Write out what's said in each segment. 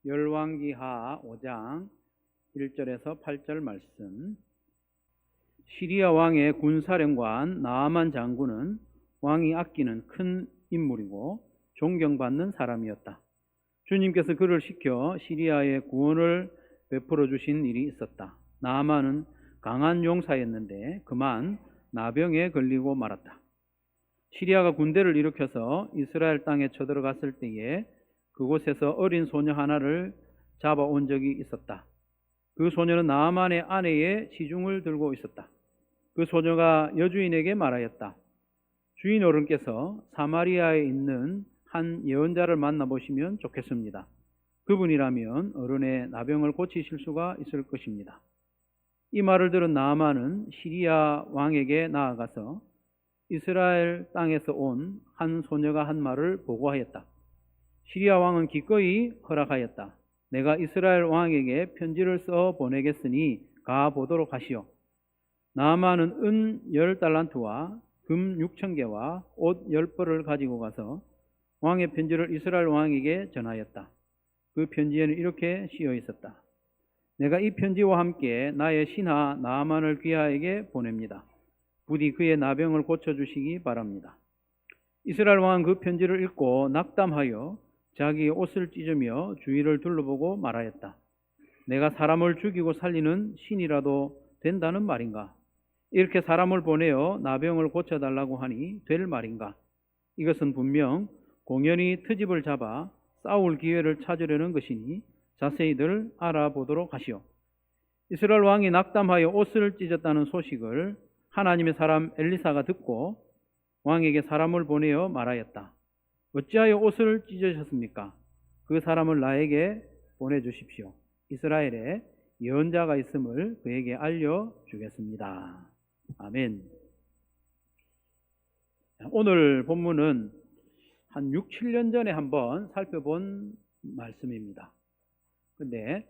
열왕기하 5장 1절에서 8절 말씀. 시리아 왕의 군사령관 나아만 장군은 왕이 아끼는 큰 인물이고 존경받는 사람이었다. 주님께서 그를 시켜 시리아에 구원을 베풀어 주신 일이 있었다. 나아만은 강한 용사였는데 그만 나병에 걸리고 말았다. 시리아가 군대를 일으켜서 이스라엘 땅에 쳐들어갔을 때에 그곳에서 어린 소녀 하나를 잡아온 적이 있었다. 그 소녀는 나아만의 아내의 시중을 들고 있었다. 그 소녀가 여주인에게 말하였다. 주인 어른께서 사마리아에 있는 한 예언자를 만나보시면 좋겠습니다. 그분이라면 어른의 나병을 고치실 수가 있을 것입니다. 이 말을 들은 나아만은 시리아 왕에게 나아가서 이스라엘 땅에서 온 한 소녀가 한 말을 보고하였다. 시리아 왕은 기꺼이 허락하였다. 내가 이스라엘 왕에게 편지를 써 보내겠으니 가 보도록 하시오. 나아만은 은 10달란트와 금 6,000개와 옷 10벌을 가지고 가서 왕의 편지를 이스라엘 왕에게 전하였다. 그 편지에는 이렇게 쓰여 있었다. 내가 이 편지와 함께 나의 신하 나아만을 귀하에게 보냅니다. 부디 그의 나병을 고쳐주시기 바랍니다. 이스라엘 왕은 그 편지를 읽고 낙담하여 자기의 옷을 찢으며 주위를 둘러보고 말하였다. 내가 사람을 죽이고 살리는 신이라도 된다는 말인가? 이렇게 사람을 보내어 나병을 고쳐달라고 하니 될 말인가? 이것은 분명 공연히 트집을 잡아 싸울 기회를 찾으려는 것이니 자세히들 알아보도록 하시오. 이스라엘 왕이 낙담하여 옷을 찢었다는 소식을 하나님의 사람 엘리사가 듣고 왕에게 사람을 보내어 말하였다. 어찌하여 옷을 찢으셨습니까? 그 사람을 나에게 보내주십시오. 이스라엘에 예언자가 있음을 그에게 알려주겠습니다. 아멘. 오늘 본문은 한 6, 7년 전에 한번 살펴본 말씀입니다. 근데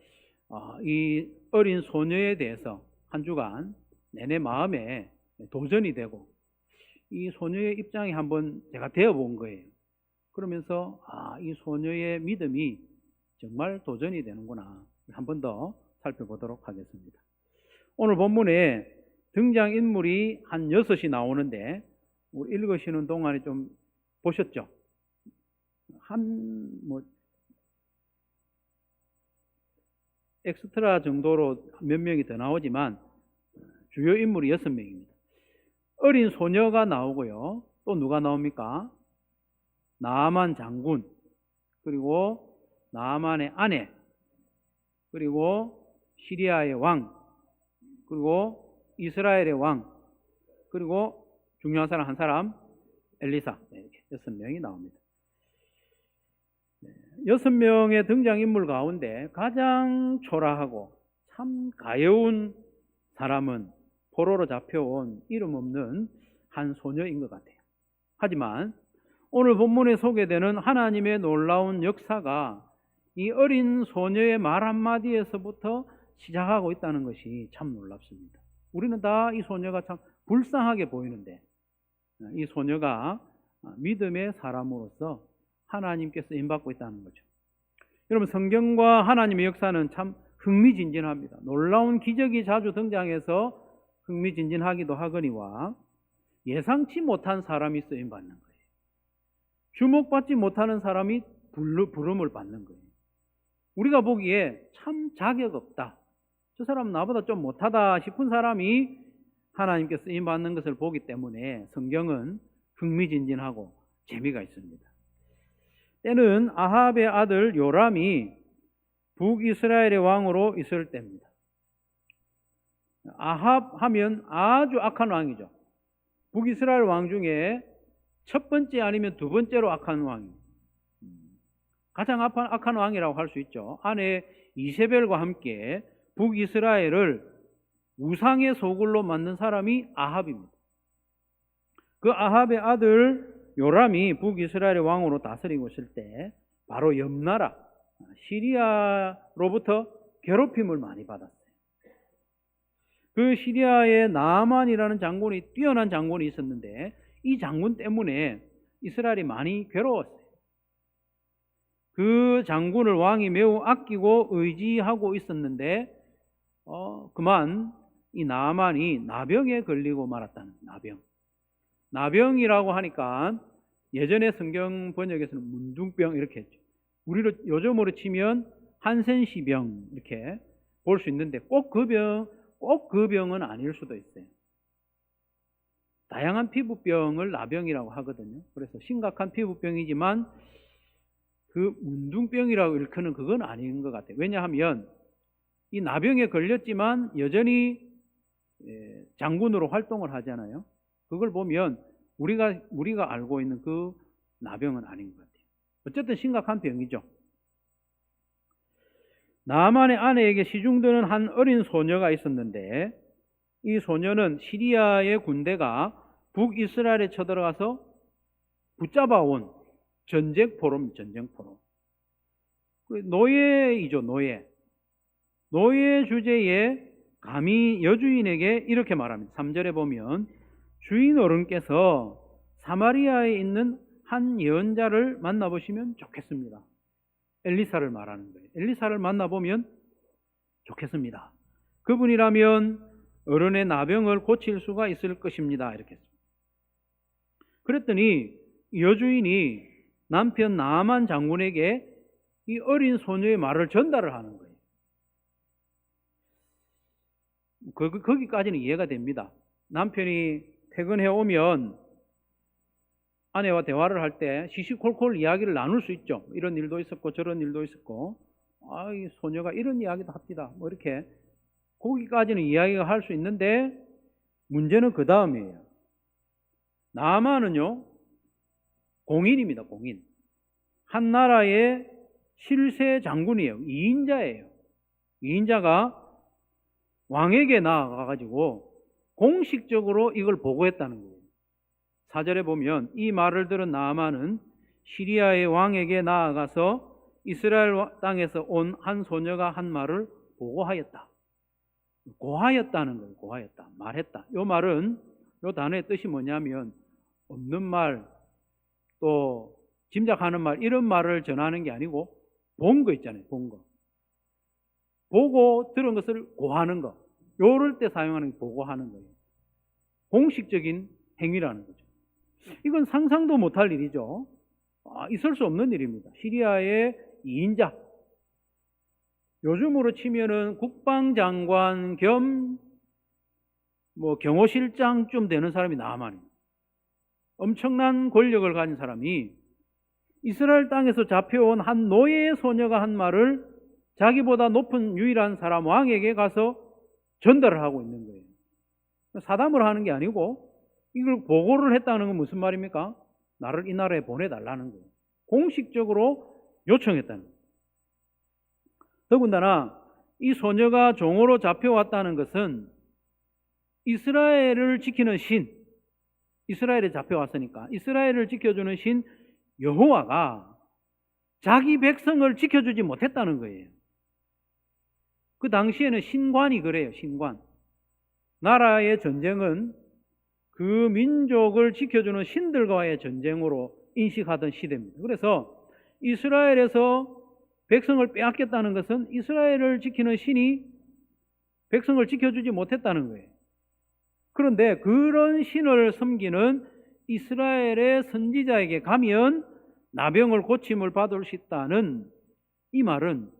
이 어린 소녀에 대해서 한 주간 내내 마음에 도전이 되고 이 소녀의 입장에 한번 제가 되어본 거예요. 그러면서 이 소녀의 믿음이 정말 도전이 되는구나. 한 번 더 살펴보도록 하겠습니다. 오늘 본문에 등장인물이 한 6이 나오는데 우리 읽으시는 동안에 좀 보셨죠? 엑스트라 정도로 몇 명이 더 나오지만 주요 인물이 6명입니다. 어린 소녀가 나오고요. 또 누가 나옵니까? 나아만 장군, 그리고 나아만의 아내, 그리고 시리아의 왕, 그리고 이스라엘의 왕, 그리고 중요한 사람 한 사람, 엘리사. 이렇게 6명이 나옵니다. 6명의 등장인물 가운데 가장 초라하고 참 가여운 사람은 포로로 잡혀온 이름 없는 한 소녀인 것 같아요. 하지만 오늘 본문에 소개되는 하나님의 놀라운 역사가 이 어린 소녀의 말 한마디에서부터 시작하고 있다는 것이 참 놀랍습니다. 우리는 다 이 소녀가 참 불쌍하게 보이는데 이 소녀가 믿음의 사람으로서 하나님께 쓰임받고 있다는 거죠. 여러분, 성경과 하나님의 역사는 참 흥미진진합니다. 놀라운 기적이 자주 등장해서 흥미진진하기도 하거니와 예상치 못한 사람이 쓰임받는 거예요. 주목받지 못하는 사람이 부름을 받는 거예요. 우리가 보기에 참 자격 없다, 저 사람 나보다 좀 못하다 싶은 사람이 하나님께 쓰임받는 것을 보기 때문에 성경은 흥미진진하고 재미가 있습니다. 때는 아합의 아들 요람이 북이스라엘의 왕으로 있을 때입니다. 아합 하면 아주 악한 왕이죠. 북이스라엘 왕 중에 첫 번째 아니면 두 번째로 악한 왕입니다. 가장 악한 왕이라고 할 수 있죠. 아내 이세벨과 함께 북이스라엘을 우상의 소굴로 만든 사람이 아합입니다. 그 아합의 아들 요람이 북이스라엘의 왕으로 다스리고 있을 때 바로 옆나라 시리아로부터 괴롭힘을 많이 받았어요. 그 시리아의 나아만이라는 장군이, 뛰어난 장군이 있었는데 이 장군 때문에 이스라엘이 많이 괴로웠어요. 그 장군을 왕이 매우 아끼고 의지하고 있었는데 그만 이 나아만이 나병에 걸리고 말았다는 나병. 나병이라고 하니까 예전에 성경 번역에서는 문둥병 이렇게 했죠. 우리로 요즘으로 치면 한센시병 이렇게 볼 수 있는데 꼭 그 병은 아닐 수도 있어요. 다양한 피부병을 나병이라고 하거든요. 그래서 심각한 피부병이지만 그 문둥병이라고 일컫는 그건 아닌 것 같아요. 왜냐하면 이 나병에 걸렸지만 여전히 장군으로 활동을 하잖아요. 그걸 보면 우리가 알고 있는 그 나병은 아닌 것 같아요. 어쨌든 심각한 병이죠. 나아만의 아내에게 시중드는 한 어린 소녀가 있었는데 이 소녀는 시리아의 군대가 북이스라엘에 쳐들어가서 붙잡아온 전쟁포로입니다. 전쟁포로. 노예이죠. 노예 주제에 감히 여주인에게 이렇게 말합니다. 3절에 보면 주인 어른께서 사마리아에 있는 한 예언자를 만나보시면 좋겠습니다. 엘리사를 말하는 거예요. 엘리사를 만나보면 좋겠습니다. 그분이라면 어른의 나병을 고칠 수가 있을 것입니다. 이렇게 했습니다. 그랬더니 여주인이 남편 나아만 장군에게 이 어린 소녀의 말을 전달을 하는 거예요. 거기까지는 이해가 됩니다. 남편이 퇴근해 오면 아내와 대화를 할 때 시시콜콜 이야기를 나눌 수 있죠. 이런 일도 있었고 저런 일도 있었고 이 소녀가 이런 이야기도 합니다. 뭐 이렇게 거기까지는 이야기가 할 수 있는데 문제는 그 다음이에요. 나아만은요 공인입니다. 공인. 한 나라의 실세 장군이에요. 2인자예요. 2인자가 왕에게 나아가가지고 공식적으로 이걸 보고했다는 거예요. 4절에 보면 이 말을 들은 나아만은 시리아의 왕에게 나아가서 이스라엘 땅에서 온 한 소녀가 한 말을 보고하였다. 고하였다는 거예요. 고하였다. 말했다. 이 말은 이 단어의 뜻이 뭐냐면 없는 말, 또 짐작하는 말 이런 말을 전하는 게 아니고 본 거 있잖아요. 본 거. 보고 들은 것을 고하는 거. 요럴 때 사용하는 게 보고하는 거예요. 공식적인 행위라는 거죠. 이건 상상도 못할 일이죠. 있을 수 없는 일입니다. 시리아의 2인자. 요즘으로 치면은 국방장관 겸 경호실장쯤 되는 사람이 나아만입니다. 엄청난 권력을 가진 사람이 이스라엘 땅에서 잡혀온 한 노예의 소녀가 한 말을 자기보다 높은 유일한 사람 왕에게 가서 전달을 하고 있는 거예요. 사담을 하는 게 아니고 이걸 보고를 했다는 건 무슨 말입니까? 나를 이 나라에 보내달라는 거예요. 공식적으로 요청했다는 거예요. 더군다나 이 소녀가 종으로 잡혀왔다는 것은 이스라엘을 지키는 신, 이스라엘에 잡혀왔으니까 이스라엘을 지켜주는 신 여호와가 자기 백성을 지켜주지 못했다는 거예요. 그 당시에는 신관이 그래요. 신관. 나라의 전쟁은 그 민족을 지켜주는 신들과의 전쟁으로 인식하던 시대입니다. 그래서 이스라엘에서 백성을 빼앗겼다는 것은 이스라엘을 지키는 신이 백성을 지켜주지 못했다는 거예요. 그런데 그런 신을 섬기는 이스라엘의 선지자에게 가면 나병을 고침을 받을 수 있다는 이 말은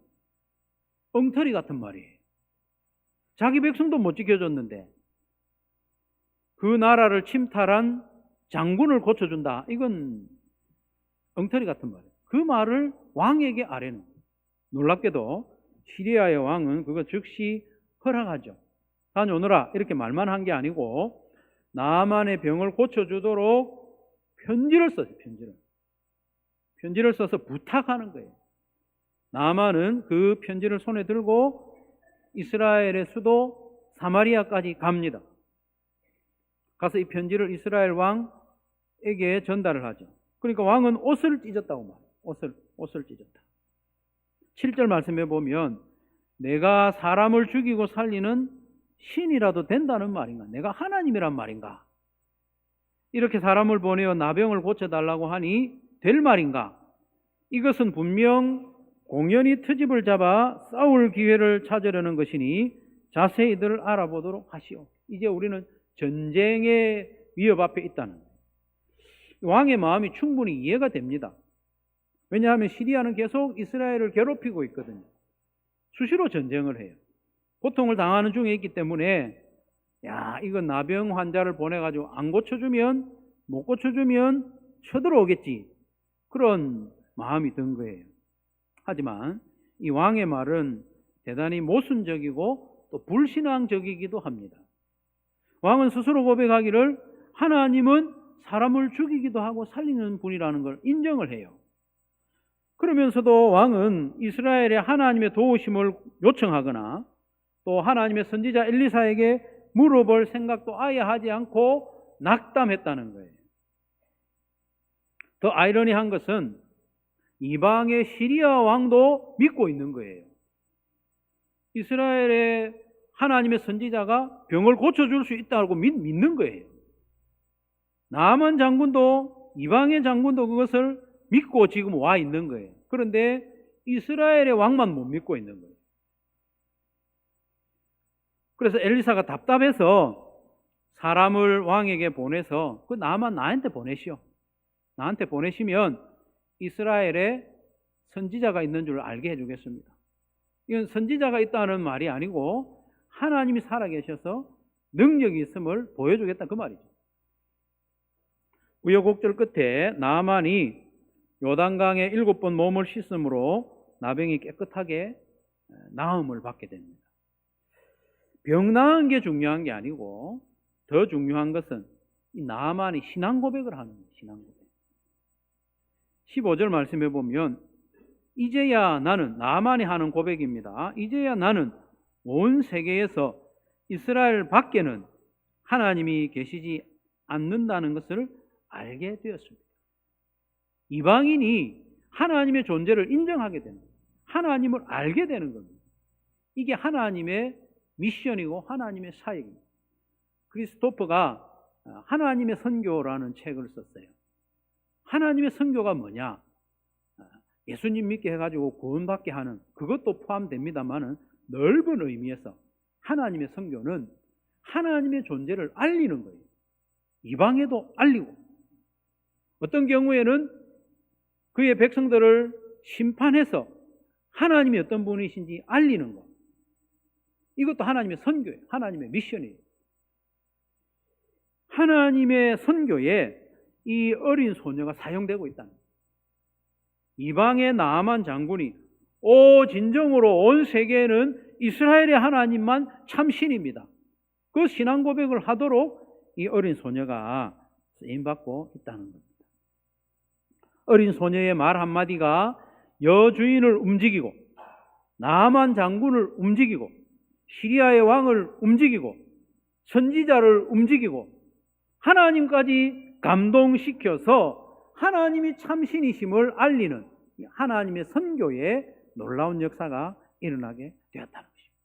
엉터리 같은 말이에요. 자기 백성도 못 지켜줬는데 그 나라를 침탈한 장군을 고쳐준다. 이건 엉터리 같은 말이에요. 그 말을 왕에게 아뢰는 거예요. 놀랍게도 시리아의 왕은 그거 즉시 허락하죠. 다녀오너라 이렇게 말만 한 게 아니고 나아만의 병을 고쳐주도록 편지를 썼어요. 편지를 써서 부탁하는 거예요. 나아만은 그 편지를 손에 들고 이스라엘의 수도 사마리아까지 갑니다. 가서 이 편지를 이스라엘 왕에게 전달을 하죠. 그러니까 왕은 옷을 찢었다고 말해요. 옷을 찢었다. 7절 말씀에 보면 내가 사람을 죽이고 살리는 신이라도 된다는 말인가? 내가 하나님이란 말인가? 이렇게 사람을 보내어 나병을 고쳐달라고 하니 될 말인가? 이것은 분명 공연히 트집을 잡아 싸울 기회를 찾으려는 것이니 자세히들 알아보도록 하시오. 이제 우리는 전쟁의 위협 앞에 있다는 거예요. 왕의 마음이 충분히 이해가 됩니다. 왜냐하면 시리아는 계속 이스라엘을 괴롭히고 있거든요. 수시로 전쟁을 해요. 고통을 당하는 중에 있기 때문에 이거 나병 환자를 보내가지고 안 고쳐주면, 못 고쳐주면 쳐들어오겠지, 그런 마음이 든 거예요. 하지만 이 왕의 말은 대단히 모순적이고 또 불신앙적이기도 합니다. 왕은 스스로 고백하기를 하나님은 사람을 죽이기도 하고 살리는 분이라는 걸 인정을 해요. 그러면서도 왕은 이스라엘의 하나님의 도우심을 요청하거나 또 하나님의 선지자 엘리사에게 물어볼 생각도 아예 하지 않고 낙담했다는 거예요. 더 아이러니한 것은 이방의 시리아 왕도 믿고 있는 거예요. 이스라엘의 하나님의 선지자가 병을 고쳐줄 수 있다고 믿는 거예요. 나만 장군도, 이방의 장군도 그것을 믿고 지금 와 있는 거예요. 그런데 이스라엘의 왕만 못 믿고 있는 거예요. 그래서 엘리사가 답답해서 사람을 왕에게 보내서 그 나만 나한테 보내시오. 나한테 보내시면 이스라엘에 선지자가 있는 줄 알게 해주겠습니다. 이건 선지자가 있다는 말이 아니고 하나님이 살아계셔서 능력이 있음을 보여주겠다, 그 말이죠. 우여곡절 끝에 나만이 요단강에 7번 몸을 씻음으로 나병이 깨끗하게 나음을 받게 됩니다. 병 나은 게 중요한 게 아니고 더 중요한 것은 이 나만이 신앙 고백을 하는 거예요. 신앙 고백. 15절 말씀해 보면 이제야 나는, 나만이 하는 고백입니다. 이제야 나는 온 세계에서 이스라엘 밖에는 하나님이 계시지 않는다는 것을 알게 되었습니다. 이방인이 하나님의 존재를 인정하게 되는 거예요. 하나님을 알게 되는 겁니다. 이게 하나님의 미션이고 하나님의 사역입니다. 크리스토퍼가 하나님의 선교라는 책을 썼어요. 하나님의 선교가 뭐냐? 예수님 믿게 해가지고 구원받게 하는 그것도 포함됩니다만은 넓은 의미에서 하나님의 선교는 하나님의 존재를 알리는 거예요. 이방에도 알리고, 어떤 경우에는 그의 백성들을 심판해서 하나님이 어떤 분이신지 알리는 것. 이것도 하나님의 선교예요. 하나님의 미션이에요. 하나님의 선교에 이 어린 소녀가 사용되고 있다는 거예요. 이방의 나아만 장군이 진정으로 온 세계에는 이스라엘의 하나님만 참신입니다, 그 신앙 고백을 하도록 이 어린 소녀가 쓰임받고 있다는 겁니다. 어린 소녀의 말 한마디가 여주인을 움직이고 나아만 장군을 움직이고 시리아의 왕을 움직이고 선지자를 움직이고 하나님까지 감동시켜서 하나님이 참신이심을 알리는 하나님의 선교의 놀라운 역사가 일어나게 되었다는 것입니다.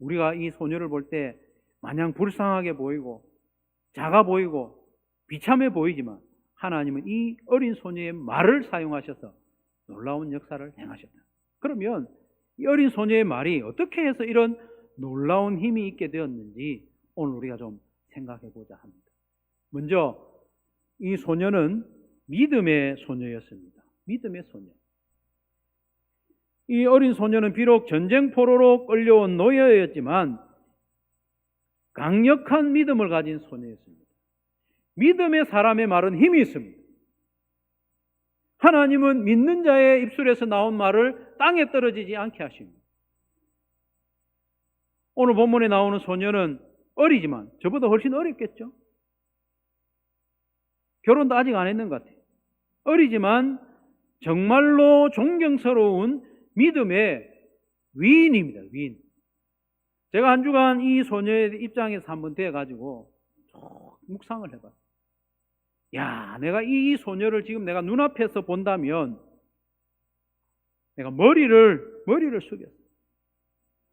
우리가 이 소녀를 볼 때 마냥 불쌍하게 보이고 작아 보이고 비참해 보이지만 하나님은 이 어린 소녀의 말을 사용하셔서 놀라운 역사를 행하셨다. 그러면 이 어린 소녀의 말이 어떻게 해서 이런 놀라운 힘이 있게 되었는지 오늘 우리가 좀 생각해 보자 합니다. 먼저 이 소녀는 믿음의 소녀였습니다. 믿음의 소녀. 이 어린 소녀는 비록 전쟁포로로 끌려온 노예였지만 강력한 믿음을 가진 소녀였습니다. 믿음의 사람의 말은 힘이 있습니다. 하나님은 믿는 자의 입술에서 나온 말을 땅에 떨어지지 않게 하십니다. 오늘 본문에 나오는 소녀는 어리지만 저보다 훨씬 어렸겠죠? 결혼도 아직 안 했는 것 같아요. 어리지만 정말로 존경스러운 믿음의 위인입니다. 위인. 제가 한 주간 이 소녀의 입장에서 한번 돼가지고 묵상을 해봤어요. 내가 이 소녀를 지금 내가 눈앞에서 본다면 내가 머리를 숙였어요.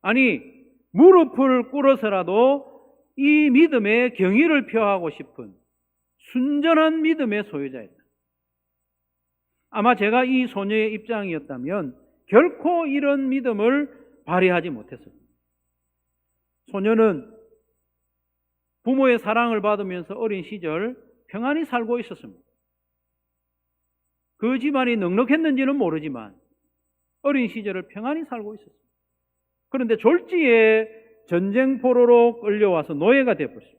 아니, 무릎을 꿇어서라도 이 믿음의 경의를 표하고 싶은 순전한 믿음의 소유자였다. 아마 제가 이 소녀의 입장이었다면 결코 이런 믿음을 발휘하지 못했을 겁니다. 소녀는 부모의 사랑을 받으면서 어린 시절 평안히 살고 있었습니다. 그 집안이 넉넉했는지는 모르지만 어린 시절을 평안히 살고 있었습니다. 그런데 졸지에 전쟁 포로로 끌려와서 노예가 되었습니다.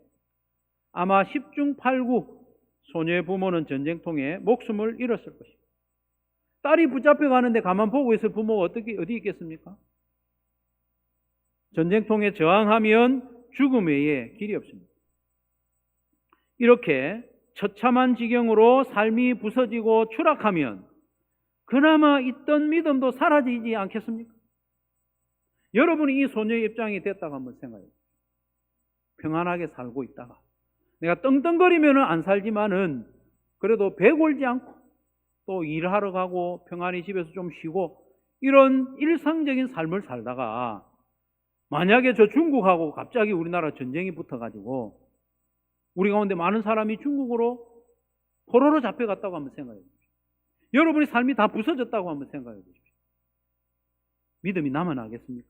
아마 10중 8구 소녀의 부모는 전쟁통에 목숨을 잃었을 것입니다. 딸이 붙잡혀 가는데 가만 보고 있을 부모가 어디 있겠습니까? 전쟁통에 저항하면 죽음 외에 길이 없습니다. 이렇게 처참한 지경으로 삶이 부서지고 추락하면 그나마 있던 믿음도 사라지지 않겠습니까? 여러분이 이 소녀의 입장이 됐다고 한번 생각해 보세요. 평안하게 살고 있다가 내가 떵떵거리면 안 살지만은 그래도 배 골지 않고 또 일하러 가고 평안히 집에서 좀 쉬고 이런 일상적인 삶을 살다가 만약에 저 중국하고 갑자기 우리나라 전쟁이 붙어가지고 우리 가운데 많은 사람이 중국으로 포로로 잡혀갔다고 한번 생각해 보십시오. 여러분의 삶이 다 부서졌다고 한번 생각해 보십시오. 믿음이 남아나겠습니까?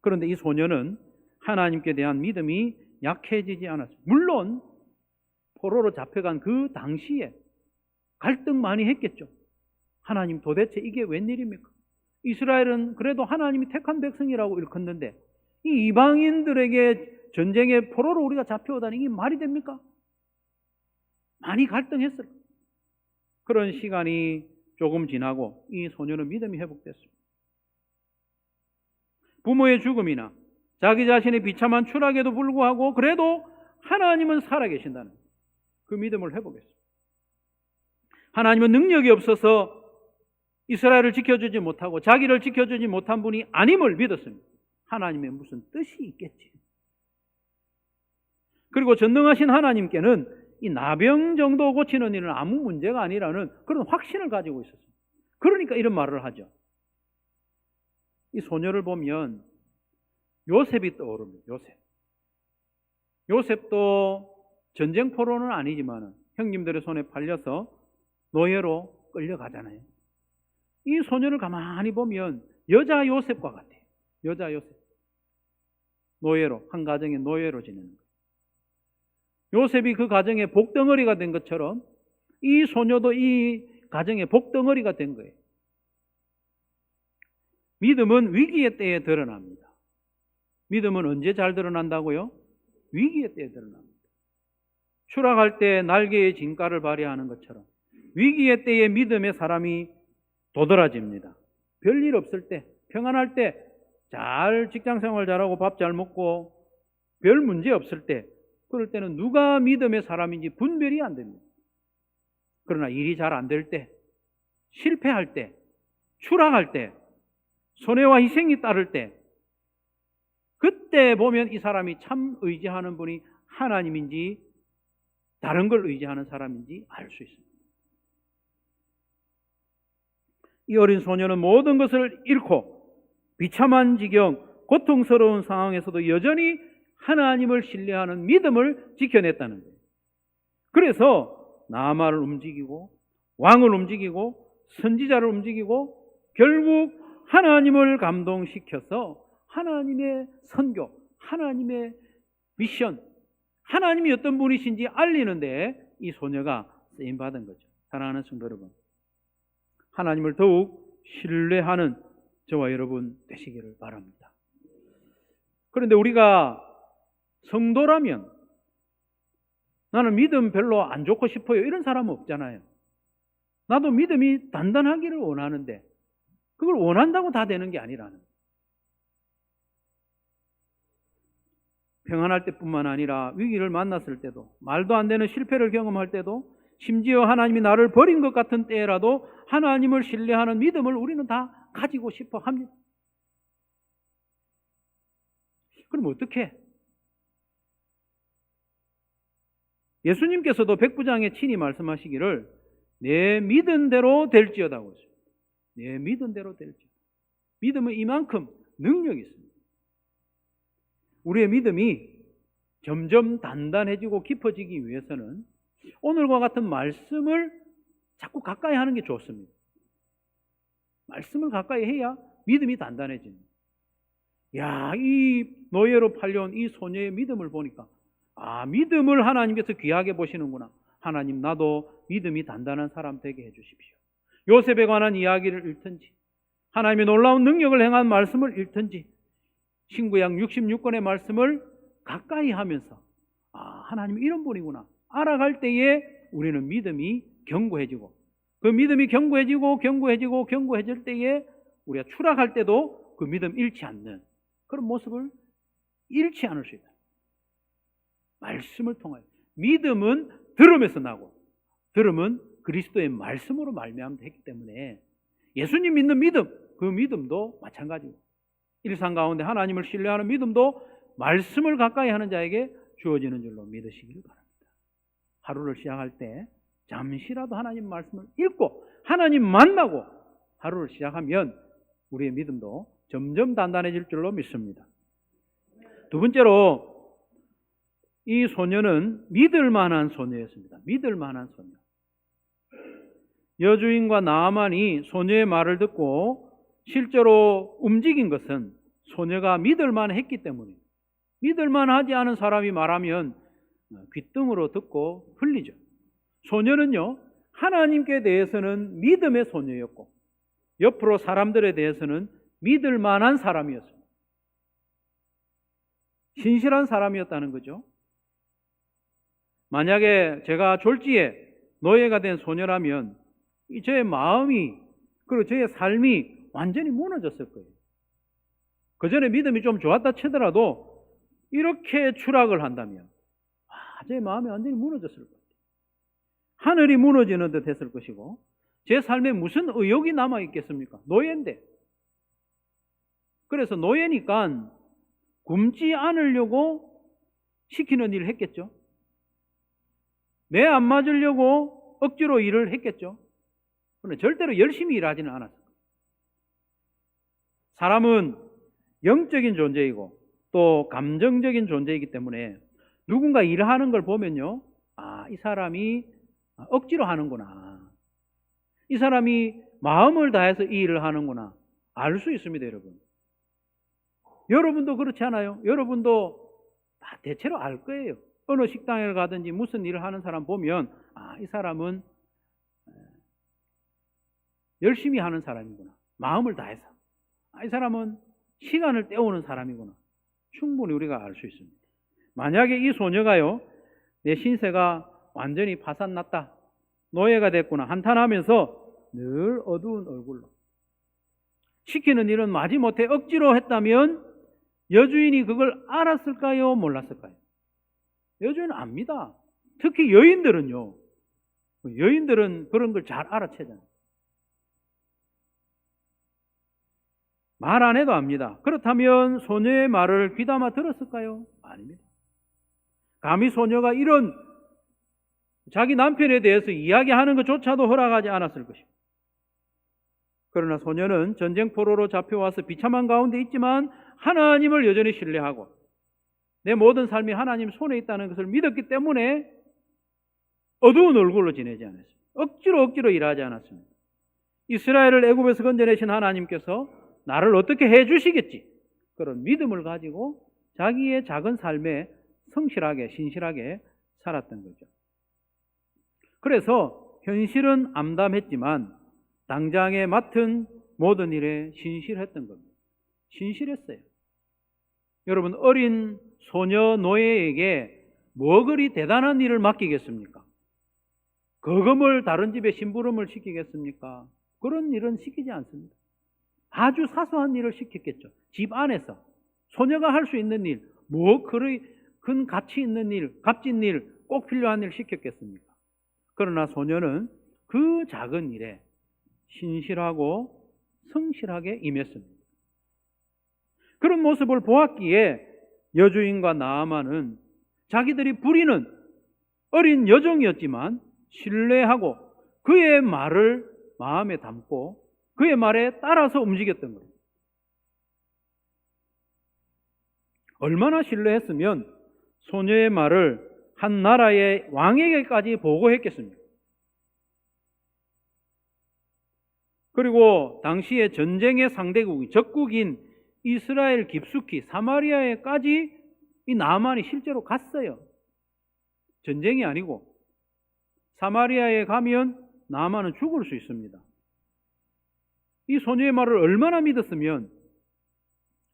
그런데 이 소녀는 하나님께 대한 믿음이 약해지지 않았습니다. 물론 포로로 잡혀간 그 당시에 갈등 많이 했겠죠. 하나님 도대체 이게 웬일입니까? 이스라엘은 그래도 하나님이 택한 백성이라고 일컫는데 이 이방인들에게 전쟁의 포로로 우리가 잡혀오다니 이게 말이 됩니까? 많이 갈등했어요. 그런 시간이 조금 지나고 이 소녀는 믿음이 회복됐습니다. 부모의 죽음이나 자기 자신의 비참한 추락에도 불구하고 그래도 하나님은 살아계신다는 그 믿음을 회복했습니다. 하나님은 능력이 없어서 이스라엘을 지켜주지 못하고 자기를 지켜주지 못한 분이 아님을 믿었습니다. 하나님의 무슨 뜻이 있겠지. 그리고 전능하신 하나님께는 이 나병 정도 고치는 일은 아무 문제가 아니라는 그런 확신을 가지고 있었습니다. 그러니까 이런 말을 하죠. 이 소녀를 보면 요셉이 떠오릅니다. 요셉도 전쟁 포로는 아니지만 형님들의 손에 팔려서 노예로 끌려가잖아요. 이 소녀를 가만히 보면 여자 요셉과 같아요. 여자 요셉. 노예로, 한 가정의 노예로 지내는 거예요. 요셉이 그 가정의 복덩어리가 된 것처럼 이 소녀도 이 가정의 복덩어리가 된 거예요. 믿음은 위기의 때에 드러납니다. 믿음은 언제 잘 드러난다고요? 위기의 때에 드러납니다. 추락할 때 날개의 진가를 발휘하는 것처럼 위기의 때에 믿음의 사람이 도드라집니다. 별일 없을 때, 평안할 때, 잘 직장생활 잘하고 밥 잘 먹고 별 문제 없을 때, 그럴 때는 누가 믿음의 사람인지 분별이 안 됩니다. 그러나 일이 잘 안 될 때, 실패할 때, 추락할 때, 손해와 희생이 따를 때, 그때 보면 이 사람이 참 의지하는 분이 하나님인지 다른 걸 의지하는 사람인지 알 수 있습니다. 이 어린 소녀는 모든 것을 잃고 비참한 지경, 고통스러운 상황에서도 여전히 하나님을 신뢰하는 믿음을 지켜냈다는 거예요. 그래서 나아만을 움직이고 왕을 움직이고 선지자를 움직이고 결국 하나님을 감동시켜서 하나님의 선교, 하나님의 미션, 하나님이 어떤 분이신지 알리는데 이 소녀가 쓰임받은 거죠. 사랑하는 성도 여러분, 하나님을 더욱 신뢰하는 저와 여러분 되시기를 바랍니다. 그런데 우리가 성도라면 나는 믿음 별로 안 좋고 싶어요 이런 사람은 없잖아요. 나도 믿음이 단단하기를 원하는데 그걸 원한다고 다 되는 게 아니라는 거예요. 평안할 때뿐만 아니라 위기를 만났을 때도, 말도 안 되는 실패를 경험할 때도, 심지어 하나님이 나를 버린 것 같은 때라도 하나님을 신뢰하는 믿음을 우리는 다 가지고 싶어 합니다. 그럼 어떻게? 예수님께서도 백부장에 친히 말씀하시기를 내 믿은 대로 될지어다고 했어요. 내 믿은 대로 될지어다. 믿음은 이만큼 능력이 있습니다. 우리의 믿음이 점점 단단해지고 깊어지기 위해서는 오늘과 같은 말씀을 자꾸 가까이 하는 게 좋습니다. 말씀을 가까이 해야 믿음이 단단해집니다. 야, 이 노예로 팔려온 이 소녀의 믿음을 보니까 믿음을 하나님께서 귀하게 보시는구나. 하나님, 나도 믿음이 단단한 사람 되게 해주십시오. 요셉에 관한 이야기를 읽든지, 하나님의 놀라운 능력을 행한 말씀을 읽든지, 신구약 66권의 말씀을 가까이 하면서 하나님 이런 분이구나 알아갈 때에 우리는 믿음이 견고해지고, 그 믿음이 견고해질 때에 우리가 추락할 때도 그 믿음 잃지 않는 그런 모습을 잃지 않을 수 있다. 말씀을 통하여. 믿음은 들음에서 나고, 들음은 그리스도의 말씀으로 말미암아 했기 때문에 예수님 믿는 믿음, 그 믿음도 마찬가지고, 일상 가운데 하나님을 신뢰하는 믿음도 말씀을 가까이 하는 자에게 주어지는 줄로 믿으시기를 바랍니다. 하루를 시작할 때 잠시라도 하나님 말씀을 읽고 하나님 만나고 하루를 시작하면 우리의 믿음도 점점 단단해질 줄로 믿습니다. 두 번째로, 이 소녀는 믿을 만한 소녀였습니다. 믿을 만한 소녀. 여주인과 나아만이 소녀의 말을 듣고 실제로 움직인 것은 소녀가 믿을 만했기 때문입니다. 믿을 만하지 않은 사람이 말하면 귓등으로 듣고 흘리죠. 소녀는요, 하나님께 대해서는 믿음의 소녀였고 옆으로 사람들에 대해서는 믿을 만한 사람이었습니다. 신실한 사람이었다는 거죠. 만약에 제가 졸지에 노예가 된 소녀라면 제 마음이, 그리고 제 삶이 완전히 무너졌을 거예요. 그 전에 믿음이 좀 좋았다 치더라도 이렇게 추락을 한다면 제 마음이 완전히 무너졌을 거예요. 하늘이 무너지는 듯 했을 것이고, 제 삶에 무슨 의욕이 남아있겠습니까? 노예인데. 그래서 노예니까 굶지 않으려고 시키는 일을 했겠죠. 매 안 맞으려고 억지로 일을 했겠죠. 그런데 절대로 열심히 일하지는 않았어요. 사람은 영적인 존재이고 또 감정적인 존재이기 때문에 누군가 일하는 걸 보면요, 이 사람이 억지로 하는구나, 이 사람이 마음을 다해서 이 일을 하는구나 알 수 있습니다. 여러분도 그렇지 않아요? 여러분도 다 대체로 알 거예요. 어느 식당에 가든지 무슨 일을 하는 사람 보면 이 사람은 열심히 하는 사람이구나, 마음을 다해서. 이 사람은 시간을 때우는 사람이구나. 충분히 우리가 알 수 있습니다. 만약에 이 소녀가요, 내 신세가 완전히 파산났다, 노예가 됐구나 한탄하면서 늘 어두운 얼굴로 시키는 일은 마지못해 억지로 했다면 여주인이 그걸 알았을까요? 몰랐을까요? 여주인은 압니다. 특히 여인들은요, 여인들은 그런 걸 잘 알아채잖아요. 말 안 해도 압니다. 그렇다면 소녀의 말을 귀담아 들었을까요? 아닙니다. 감히 소녀가 이런 자기 남편에 대해서 이야기하는 것조차도 허락하지 않았을 것입니다. 그러나 소녀는 전쟁포로로 잡혀와서 비참한 가운데 있지만 하나님을 여전히 신뢰하고 내 모든 삶이 하나님 손에 있다는 것을 믿었기 때문에 어두운 얼굴로 지내지 않았습니다. 억지로 일하지 않았습니다. 이스라엘을 애굽에서 건져내신 하나님께서 나를 어떻게 해주시겠지, 그런 믿음을 가지고 자기의 작은 삶에 성실하게 신실하게 살았던 거죠. 그래서 현실은 암담했지만 당장에 맡은 모든 일에 신실했던 겁니다. 신실했어요. 여러분, 어린 소녀 노예에게 뭐 그리 대단한 일을 맡기겠습니까? 거금을 다른 집에 심부름을 시키겠습니까? 그런 일은 시키지 않습니다. 아주 사소한 일을 시켰겠죠. 집 안에서 소녀가 할 수 있는 일, 뭐 그리 큰 가치 있는 일, 값진 일, 꼭 필요한 일 시켰겠습니까? 그러나 소녀는 그 작은 일에 신실하고 성실하게 임했습니다. 그런 모습을 보았기에 여주인과 나아만은 자기들이 부리는 어린 여종이었지만 신뢰하고 그의 말을 마음에 담고 그의 말에 따라서 움직였던 거예요. 얼마나 신뢰했으면 소녀의 말을 한 나라의 왕에게까지 보고했겠습니까? 그리고 당시에 전쟁의 상대국인 적국인 이스라엘 깊숙이 사마리아에까지 이 나만이 실제로 갔어요. 전쟁이 아니고 사마리아에 가면 나만은 죽을 수 있습니다. 이 소녀의 말을 얼마나 믿었으면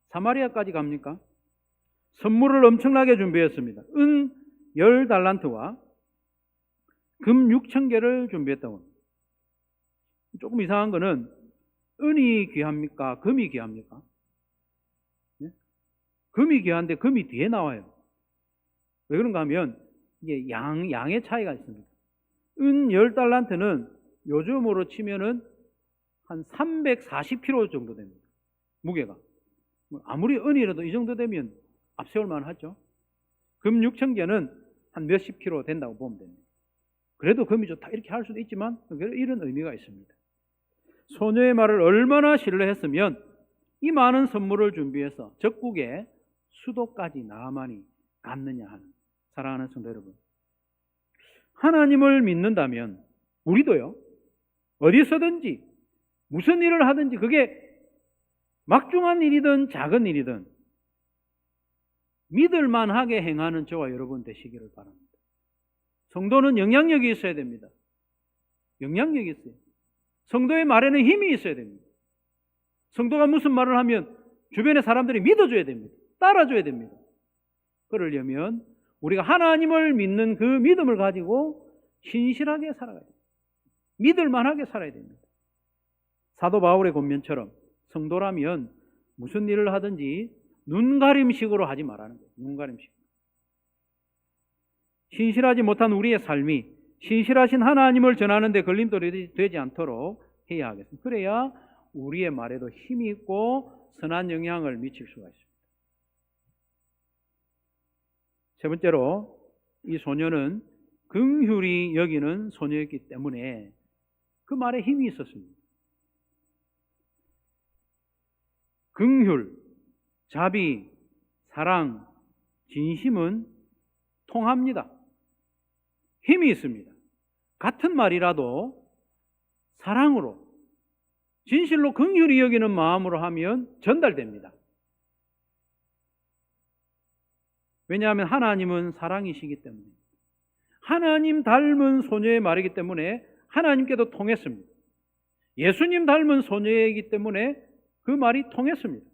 사마리아까지 갑니까? 선물을 엄청나게 준비했습니다. 은 10달란트와 금 6,000개를 준비했다고 합니다. 조금 이상한 거는 은이 귀합니까? 금이 귀합니까? 네? 금이 귀한데 금이 뒤에 나와요. 왜 그런가 하면 이게 양의 차이가 있습니다. 은 10달란트는 요즘으로 치면은 한 340kg 정도 됩니다. 무게가. 아무리 은이라도 이 정도 되면 앞세울만 하죠. 금 6,000개는 한 몇십 킬로 된다고 보면 됩니다. 그래도 금이 좋다 이렇게 할 수도 있지만 이런 의미가 있습니다. 소녀의 말을 얼마나 신뢰했으면 이 많은 선물을 준비해서 적국의 수도까지 나아만이 갔느냐 하는, 사랑하는 성도 여러분, 하나님을 믿는다면 우리도요, 어디서든지 무슨 일을 하든지 그게 막중한 일이든 작은 일이든 믿을만하게 행하는 저와 여러분 되시기를 바랍니다. 성도는 영향력이 있어야 됩니다. 영향력이 있어요. 성도의 말에는 힘이 있어야 됩니다. 성도가 무슨 말을 하면 주변의 사람들이 믿어줘야 됩니다. 따라줘야 됩니다. 그러려면 우리가 하나님을 믿는 그 믿음을 가지고 신실하게 살아가야 됩니다. 믿을만하게 살아야 됩니다. 사도 바울의 권면처럼 성도라면 무슨 일을 하든지 눈가림식으로 하지 말라는 거예요. 눈가림식. 신실하지 못한 우리의 삶이 신실하신 하나님을 전하는 데 걸림돌이 되지 않도록 해야 하겠습니다. 그래야 우리의 말에도 힘이 있고 선한 영향을 미칠 수가 있습니다. 세 번째로, 이 소녀는 긍휼히 여기는 소녀였기 때문에 그 말에 힘이 있었습니다. 긍휼, 자비, 사랑, 진심은 통합니다. 힘이 있습니다. 같은 말이라도 사랑으로, 진실로 긍휼히 여기는 마음으로 하면 전달됩니다. 왜냐하면 하나님은 사랑이시기 때문에, 하나님 닮은 소녀의 말이기 때문에 하나님께도 통했습니다. 예수님 닮은 소녀이기 때문에 그 말이 통했습니다.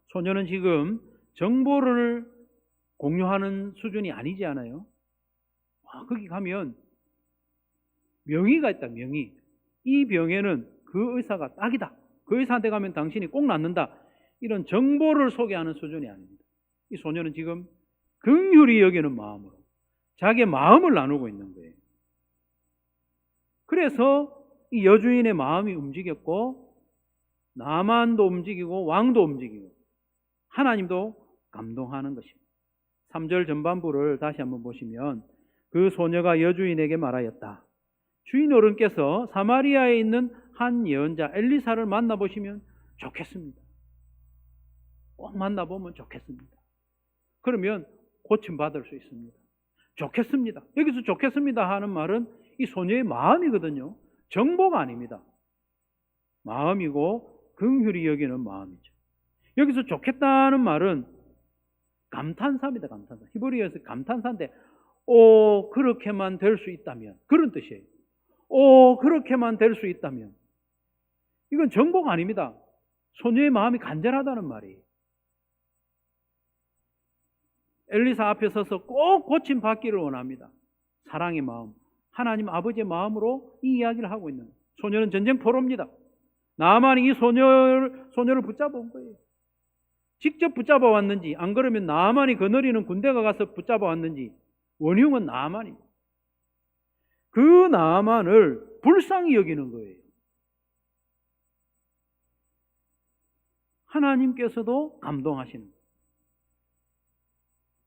소녀는 지금 정보를 공유하는 수준이 아니지 않아요? 거기 가면 명의가 있다, 명의. 이 병에는 그 의사가 딱이다. 그 의사한테 가면 당신이 꼭 낫는다. 이런 정보를 소개하는 수준이 아닙니다. 이 소녀는 지금 긍휼히 여기는 마음으로 자기의 마음을 나누고 있는 거예요. 그래서 이 여주인의 마음이 움직였고 나만도 움직이고 왕도 움직이고 하나님도 감동하는 것입니다. 3절 전반부를 다시 한번 보시면 그 소녀가 여주인에게 말하였다. 주인 어른께서 사마리아에 있는 한 예언자 엘리사를 만나보시면 좋겠습니다. 꼭 만나보면 좋겠습니다. 그러면 고침받을 수 있습니다. 좋겠습니다. 여기서 좋겠습니다 하는 말은 이 소녀의 마음이거든요. 정보가 아닙니다. 마음이고 긍휼히 여기는 마음이죠. 여기서 좋겠다는 말은 감탄사입니다. 감탄사. 히브리어에서 감탄사인데 그렇게만 될 수 있다면, 그런 뜻이에요. 그렇게만 될 수 있다면. 이건 정보가 아닙니다. 소녀의 마음이 간절하다는 말이에요. 엘리사 앞에 서서 꼭 고침받기를 원합니다. 사랑의 마음, 하나님 아버지의 마음으로 이 이야기를 하고 있는 거예요. 소녀는 전쟁포로입니다. 나만이 이 소녀를 붙잡아온 거예요. 직접 붙잡아 왔는지, 안 그러면 나만이 거느리는 군대가 가서 붙잡아 왔는지, 원흉은 나만입니다. 그 나만을 불쌍히 여기는 거예요. 하나님께서도 감동하시는 거예요.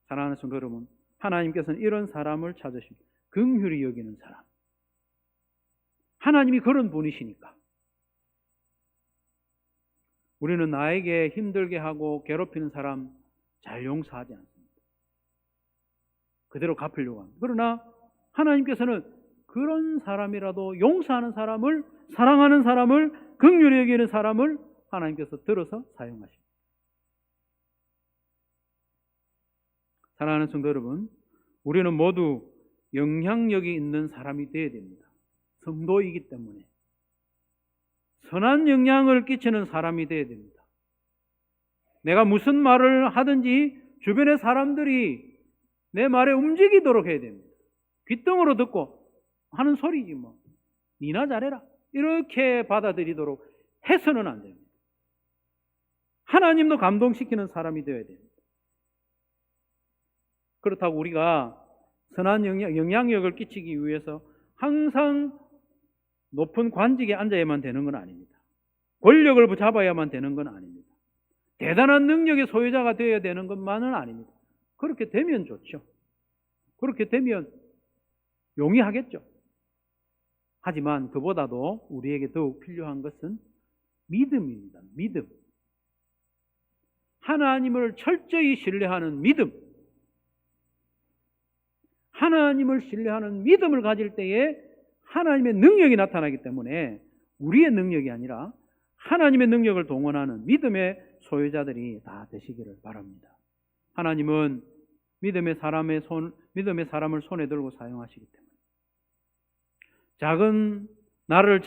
사랑하는 성도 여러분, 하나님께서는 이런 사람을 찾으십니다. 긍휼히 여기는 사람. 하나님이 그런 분이시니까. 우리는 나에게 힘들게 하고 괴롭히는 사람 잘 용서하지 않습니다. 그대로 갚으려고 합니다. 그러나 하나님께서는 그런 사람이라도 용서하는 사람을, 사랑하는 사람을, 긍휼히 여기는 사람을 하나님께서 들어서 사용하십니다. 사랑하는 성도 여러분, 우리는 모두 영향력이 있는 사람이 되어야 됩니다. 성도이기 때문에 선한 영향을 끼치는 사람이 되어야 됩니다. 내가 무슨 말을 하든지 주변의 사람들이 내 말에 움직이도록 해야 됩니다. 귓등으로 듣고 하는 소리지 뭐 니나 잘해라 이렇게 받아들이도록 해서는 안 됩니다. 하나님도 감동시키는 사람이 되어야 됩니다. 그렇다고 우리가 선한 영향력을 끼치기 위해서 항상 높은 관직에 앉아야만 되는 건 아닙니다. 권력을 붙잡아야만 되는 건 아닙니다. 대단한 능력의 소유자가 되어야 되는 것만은 아닙니다. 그렇게 되면 좋죠. 그렇게 되면 용이하겠죠. 하지만 그보다도 우리에게 더욱 필요한 것은 믿음입니다. 믿음. 하나님을 철저히 신뢰하는 믿음. 하나님을 신뢰하는 믿음을 가질 때에 하나님의 능력이 나타나기 때문에 우리의 능력이 아니라 하나님의 능력을 동원하는 믿음의 소유자들이 다 되시기를 바랍니다. 하나님은 믿음의 사람을 손에 들고 사용하시기 때문에 나를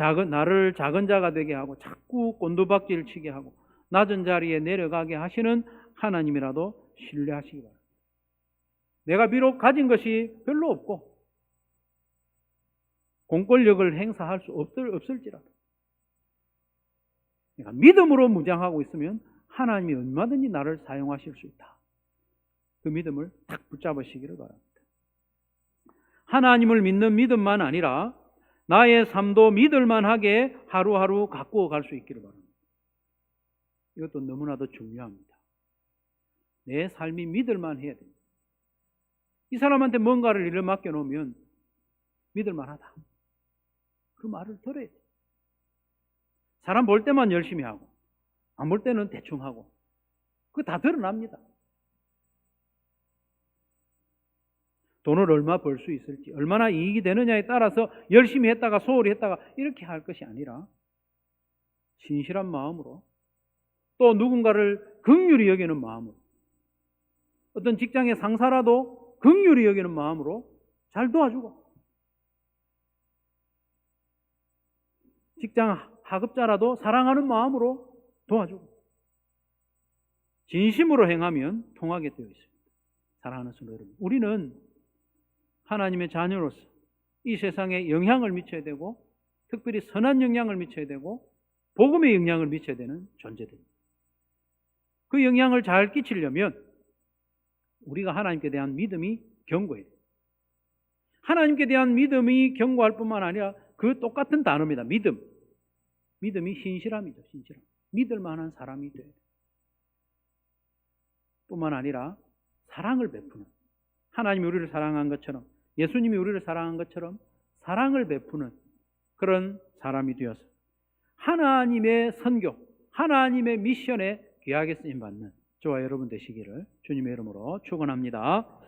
작은 자가 되게 하고 자꾸 꼰두박질 치게 하고 낮은 자리에 내려가게 하시는 하나님이라도 신뢰하시기 바랍니다. 내가 비록 가진 것이 별로 없고 공권력을 행사할 수 없을지라도 내가 믿음으로 무장하고 있으면 하나님이 얼마든지 나를 사용하실 수 있다. 그 믿음을 딱 붙잡으시기를 바랍니다. 하나님을 믿는 믿음만 아니라 나의 삶도 믿을만하게 하루하루 가꾸어 갈 수 있기를 바랍니다. 이것도 너무나도 중요합니다. 내 삶이 믿을만해야 됩니다. 이 사람한테 뭔가를 일을 맡겨놓으면 믿을만하다. 그 말을 들어야 돼요. 사람 볼 때만 열심히 하고 안 볼 때는 대충 하고 그거 다 드러납니다. 돈을 얼마 벌 수 있을지 얼마나 이익이 되느냐에 따라서 열심히 했다가 소홀히 했다가 이렇게 할 것이 아니라 진실한 마음으로 또 누군가를 긍휼히 여기는 마음으로 어떤 직장의 상사라도 긍휼히 여기는 마음으로 잘 도와주고 직장 하급자라도 사랑하는 마음으로 도와주고 진심으로 행하면 통하게 되어 있습니다. 사랑하는 성도 여러분, 우리는 하나님의 자녀로서 이 세상에 영향을 미쳐야 되고 특별히 선한 영향을 미쳐야 되고 복음의 영향을 미쳐야 되는 존재들입니다. 그 영향을 잘 끼치려면 우리가 하나님께 대한 믿음이 견고해야 돼요. 하나님께 대한 믿음이 견고할 뿐만 아니라 그 똑같은 단어입니다. 믿음. 믿음이 신실함이죠. 신실함. 믿을 만한 사람이 돼야 돼요. 뿐만 아니라 사랑을 베푸는, 하나님이 우리를 사랑한 것처럼 예수님이 우리를 사랑한 것처럼 사랑을 베푸는 그런 사람이 되어서 하나님의 선교, 하나님의 미션에 귀하게 쓰임받는 저와 여러분 되시기를 주님의 이름으로 축원합니다.